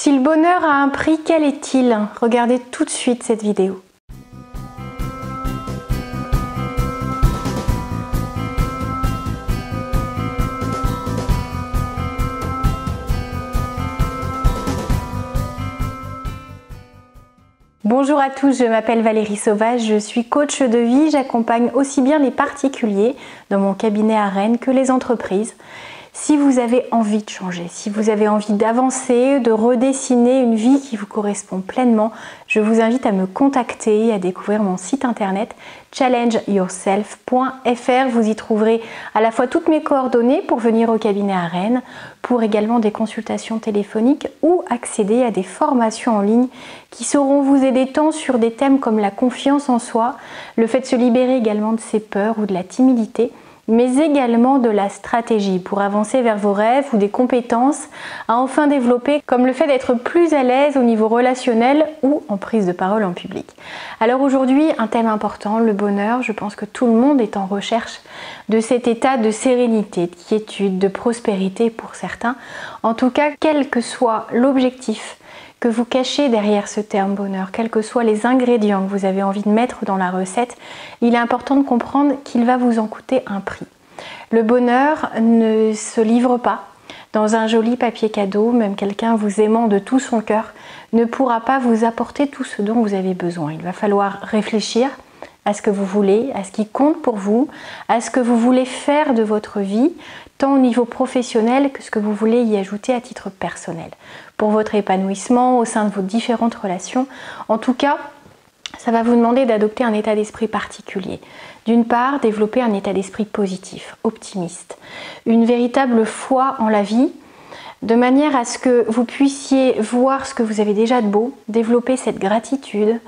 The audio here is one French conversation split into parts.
Si le bonheur a un prix, quel est-il? Regardez tout de suite cette vidéo. Bonjour à tous, je m'appelle Valérie Sauvage, je suis coach de vie, j'accompagne aussi bien les particuliers dans mon cabinet à Rennes que les entreprises. Si vous avez envie de changer, si vous avez envie d'avancer, de redessiner une vie qui vous correspond pleinement, je vous invite à me contacter et à découvrir mon site internet challengeyourself.fr. Vous y trouverez à la fois toutes mes coordonnées pour venir au cabinet à Rennes, pour également des consultations téléphoniques ou accéder à des formations en ligne qui sauront vous aider tant sur des thèmes comme la confiance en soi, le fait de se libérer également de ses peurs ou de la timidité, mais également de la stratégie pour avancer vers vos rêves ou des compétences à enfin développer, comme le fait d'être plus à l'aise au niveau relationnel ou en prise de parole en public. Alors aujourd'hui, un thème important, le bonheur. Je pense que tout le monde est en recherche de cet état de sérénité, de quiétude, de prospérité pour certains. En tout cas, quel que soit l'objectif que vous cachez derrière ce terme bonheur, quels que soient les ingrédients que vous avez envie de mettre dans la recette, il est important de comprendre qu'il va vous en coûter un prix. Le bonheur ne se livre pas dans un joli papier cadeau, même quelqu'un vous aimant de tout son cœur ne pourra pas vous apporter tout ce dont vous avez besoin. Il va falloir réfléchir à ce que vous voulez, à ce qui compte pour vous, à ce que vous voulez faire de votre vie, tant au niveau professionnel que ce que vous voulez y ajouter à titre personnel, pour votre épanouissement au sein de vos différentes relations. En tout cas, ça va vous demander d'adopter un état d'esprit particulier. D'une part, développer un état d'esprit positif, optimiste, une véritable foi en la vie, de manière à ce que vous puissiez voir ce que vous avez déjà de beau, développer cette gratitude,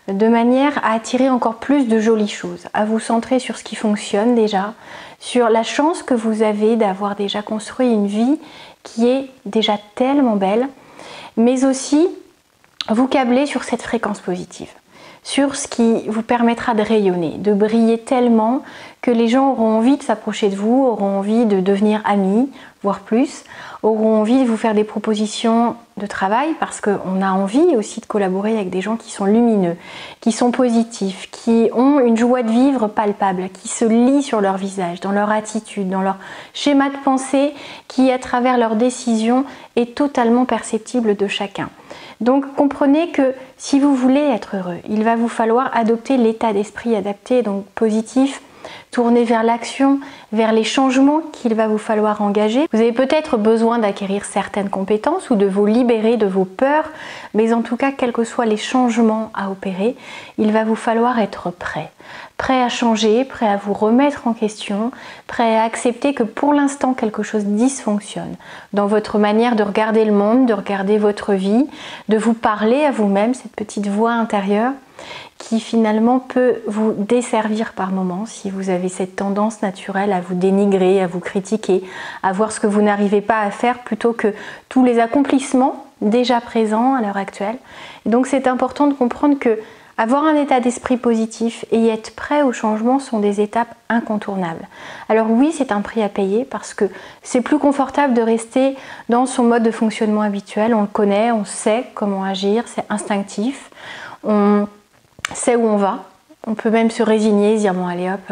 de manière à attirer encore plus de jolies choses, à vous centrer sur ce qui fonctionne déjà, sur la chance que vous avez d'avoir déjà construit une vie qui est déjà tellement belle, mais aussi vous câbler sur cette fréquence positive, sur ce qui vous permettra de rayonner, de briller tellement que les gens auront envie de s'approcher de vous, auront envie de devenir amis, voire plus, auront envie de vous faire des propositions de travail parce qu'on a envie aussi de collaborer avec des gens qui sont lumineux, qui sont positifs, qui ont une joie de vivre palpable, qui se lit sur leur visage, dans leur attitude, dans leur schéma de pensée, qui à travers leurs décisions est totalement perceptible de chacun. Donc comprenez que si vous voulez être heureux, il va vous falloir adopter l'état d'esprit adapté, donc positif, tourner vers l'action, vers les changements qu'il va vous falloir engager. Vous avez peut-être besoin d'acquérir certaines compétences ou de vous libérer de vos peurs, mais en tout cas, quels que soient les changements à opérer, il va vous falloir être prêt. Prêt à changer, prêt à vous remettre en question, prêt à accepter que pour l'instant quelque chose dysfonctionne dans votre manière de regarder le monde, de regarder votre vie, de vous parler à vous-même, cette petite voix intérieure qui finalement peut vous desservir par moments si vous avez cette tendance naturelle à vous dénigrer, à vous critiquer, à voir ce que vous n'arrivez pas à faire plutôt que tous les accomplissements déjà présents à l'heure actuelle. Et donc c'est important de comprendre que avoir un état d'esprit positif et être prêt au changement sont des étapes incontournables. Alors oui, c'est un prix à payer parce que c'est plus confortable de rester dans son mode de fonctionnement habituel. On le connaît, on sait comment agir, c'est instinctif. On sait où on va, on peut même se résigner, se dire bon allez hop,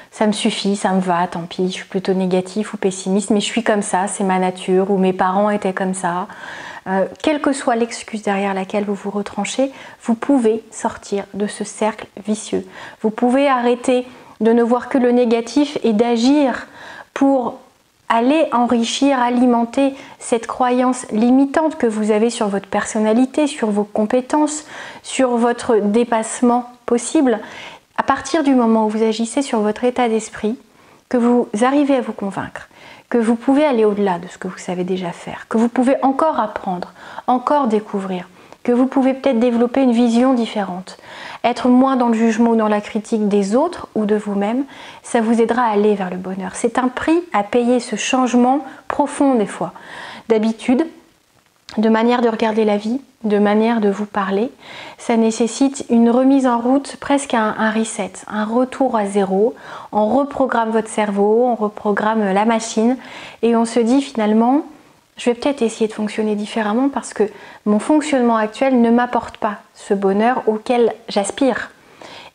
ça me suffit, ça me va, tant pis, je suis plutôt négatif ou pessimiste, mais je suis comme ça, c'est ma nature, ou mes parents étaient comme ça. Quelle que soit l'excuse derrière laquelle vous vous retranchez, vous pouvez sortir de ce cercle vicieux. Vous pouvez arrêter de ne voir que le négatif et d'agir pour aller enrichir, alimenter cette croyance limitante que vous avez sur votre personnalité, sur vos compétences, sur votre dépassement possible. À partir du moment où vous agissez sur votre état d'esprit, que vous arrivez à vous convaincre, que vous pouvez aller au-delà de ce que vous savez déjà faire, que vous pouvez encore apprendre, encore découvrir, que vous pouvez peut-être développer une vision différente, être moins dans le jugement ou dans la critique des autres ou de vous-même, ça vous aidera à aller vers le bonheur. C'est un prix à payer, ce changement profond des fois, d'habitude, de manière de regarder la vie, de manière de vous parler. Ça nécessite une remise en route, presque un reset, un retour à zéro. On reprogramme votre cerveau, on reprogramme la machine et on se dit finalement, je vais peut-être essayer de fonctionner différemment parce que mon fonctionnement actuel ne m'apporte pas ce bonheur auquel j'aspire.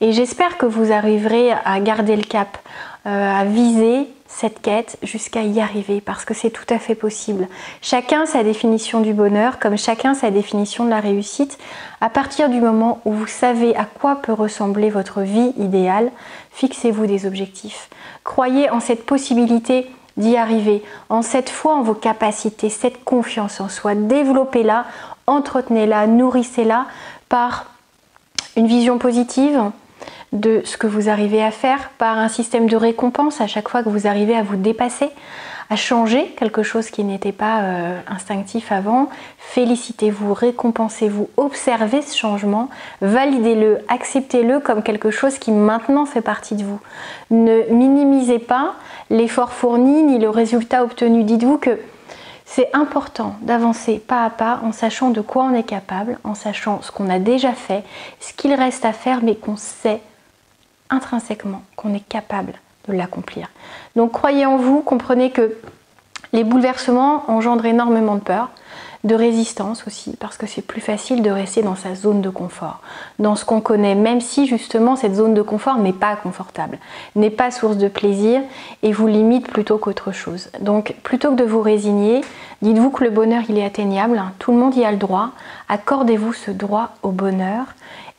Et j'espère que vous arriverez à garder le cap, à viser cette quête jusqu'à y arriver, parce que c'est tout à fait possible. Chacun sa définition du bonheur, comme chacun sa définition de la réussite. À partir du moment où vous savez à quoi peut ressembler votre vie idéale, fixez-vous des objectifs. Croyez en cette possibilité d'y arriver, en cette foi en vos capacités, cette confiance en soi. Développez-la, entretenez-la, nourrissez-la par une vision positive de ce que vous arrivez à faire, par un système de récompense à chaque fois que vous arrivez à vous dépasser, à changer quelque chose qui n'était pas instinctif avant. Félicitez-vous, récompensez-vous, observez ce changement, validez-le, acceptez-le comme quelque chose qui maintenant fait partie de vous. Ne minimisez pas l'effort fourni ni le résultat obtenu. Dites-vous que c'est important d'avancer pas à pas en sachant de quoi on est capable, en sachant ce qu'on a déjà fait, ce qu'il reste à faire, mais qu'on sait intrinsèquement qu'on est capable de l'accomplir. Donc croyez en vous, comprenez que les bouleversements engendrent énormément de peur, de résistance aussi, parce que c'est plus facile de rester dans sa zone de confort, dans ce qu'on connaît, même si justement cette zone de confort n'est pas confortable, n'est pas source de plaisir et vous limite plutôt qu'autre chose. Donc plutôt que de vous résigner, dites-vous que le bonheur il est atteignable, tout le monde y a le droit, accordez-vous ce droit au bonheur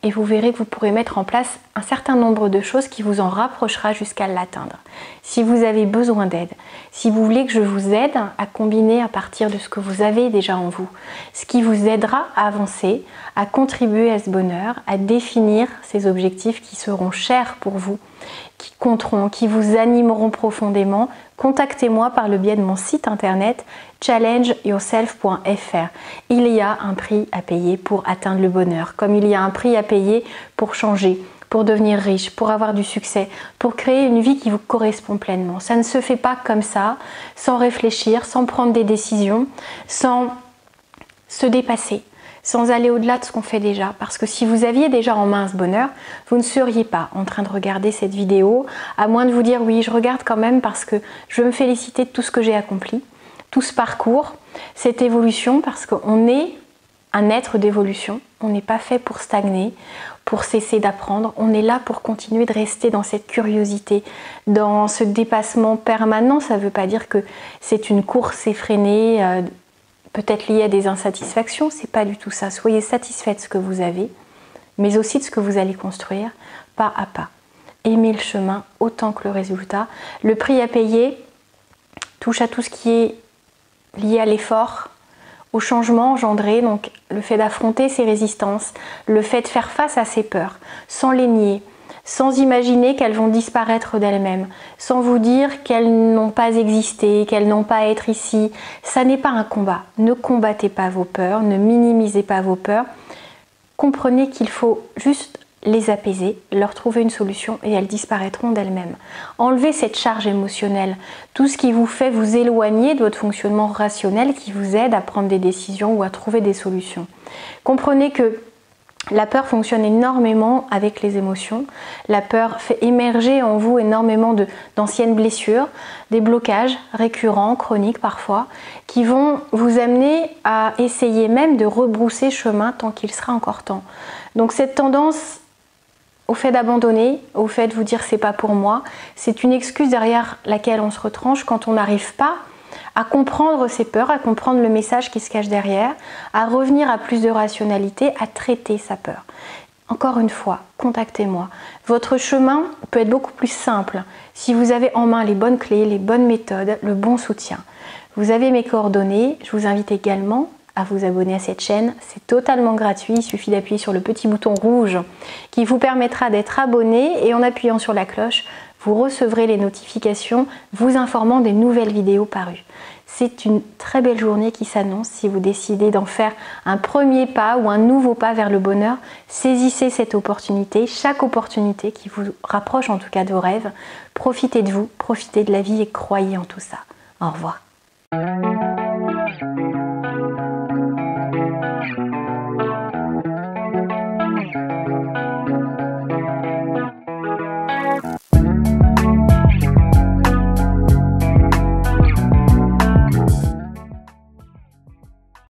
et vous verrez que vous pourrez mettre en place un certain nombre de choses qui vous en rapprochera jusqu'à l'atteindre. Si vous avez besoin d'aide, si vous voulez que je vous aide à combiner à partir de ce que vous avez déjà en vous, ce qui vous aidera à avancer, à contribuer à ce bonheur, à définir ces objectifs qui seront chers pour vous, qui compteront, qui vous animeront profondément, contactez-moi par le biais de mon site internet challengeyourself.fr. Il y a un prix à payer pour atteindre le bonheur, comme il y a un prix à payer pour changer, pour devenir riche, pour avoir du succès, pour créer une vie qui vous correspond pleinement. Ça ne se fait pas comme ça, sans réfléchir, sans prendre des décisions, sans se dépasser, sans aller au-delà de ce qu'on fait déjà. Parce que si vous aviez déjà en main ce bonheur, vous ne seriez pas en train de regarder cette vidéo, à moins de vous dire oui, je regarde quand même parce que je veux me féliciter de tout ce que j'ai accompli, tout ce parcours, cette évolution, parce qu'on est un être d'évolution, on n'est pas fait pour stagner, pour cesser d'apprendre, on est là pour continuer de rester dans cette curiosité, dans ce dépassement permanent. Ça ne veut pas dire que c'est une course effrénée, peut-être liée à des insatisfactions, c'est pas du tout ça. Soyez satisfait de ce que vous avez, mais aussi de ce que vous allez construire pas à pas. Aimez le chemin autant que le résultat. Le prix à payer touche à tout ce qui est lié à l'effort, au changement engendré, donc le fait d'affronter ces résistances, le fait de faire face à ces peurs, sans les nier, sans imaginer qu'elles vont disparaître d'elles-mêmes, sans vous dire qu'elles n'ont pas existé, qu'elles n'ont pas à être ici. Ça n'est pas un combat. Ne combattez pas vos peurs, ne minimisez pas vos peurs. Comprenez qu'il faut juste les apaiser, leur trouver une solution et elles disparaîtront d'elles-mêmes. Enlevez cette charge émotionnelle, tout ce qui vous fait vous éloigner de votre fonctionnement rationnel qui vous aide à prendre des décisions ou à trouver des solutions. Comprenez que la peur fonctionne énormément avec les émotions. La peur fait émerger en vous énormément d'anciennes blessures, des blocages récurrents, chroniques parfois, qui vont vous amener à essayer même de rebrousser chemin tant qu'il sera encore temps. Donc cette tendance au fait d'abandonner, au fait de vous dire c'est pas pour moi, c'est une excuse derrière laquelle on se retranche quand on n'arrive pas à comprendre ses peurs, à comprendre le message qui se cache derrière, à revenir à plus de rationalité, à traiter sa peur. Encore une fois, contactez-moi. Votre chemin peut être beaucoup plus simple si vous avez en main les bonnes clés, les bonnes méthodes, le bon soutien. Vous avez mes coordonnées, je vous invite également à vous abonner à cette chaîne, c'est totalement gratuit, il suffit d'appuyer sur le petit bouton rouge qui vous permettra d'être abonné et en appuyant sur la cloche, vous recevrez les notifications vous informant des nouvelles vidéos parues. C'est une très belle journée qui s'annonce si vous décidez d'en faire un premier pas ou un nouveau pas vers le bonheur. Saisissez cette opportunité, chaque opportunité qui vous rapproche en tout cas de vos rêves. Profitez de vous, profitez de la vie et croyez en tout ça. Au revoir.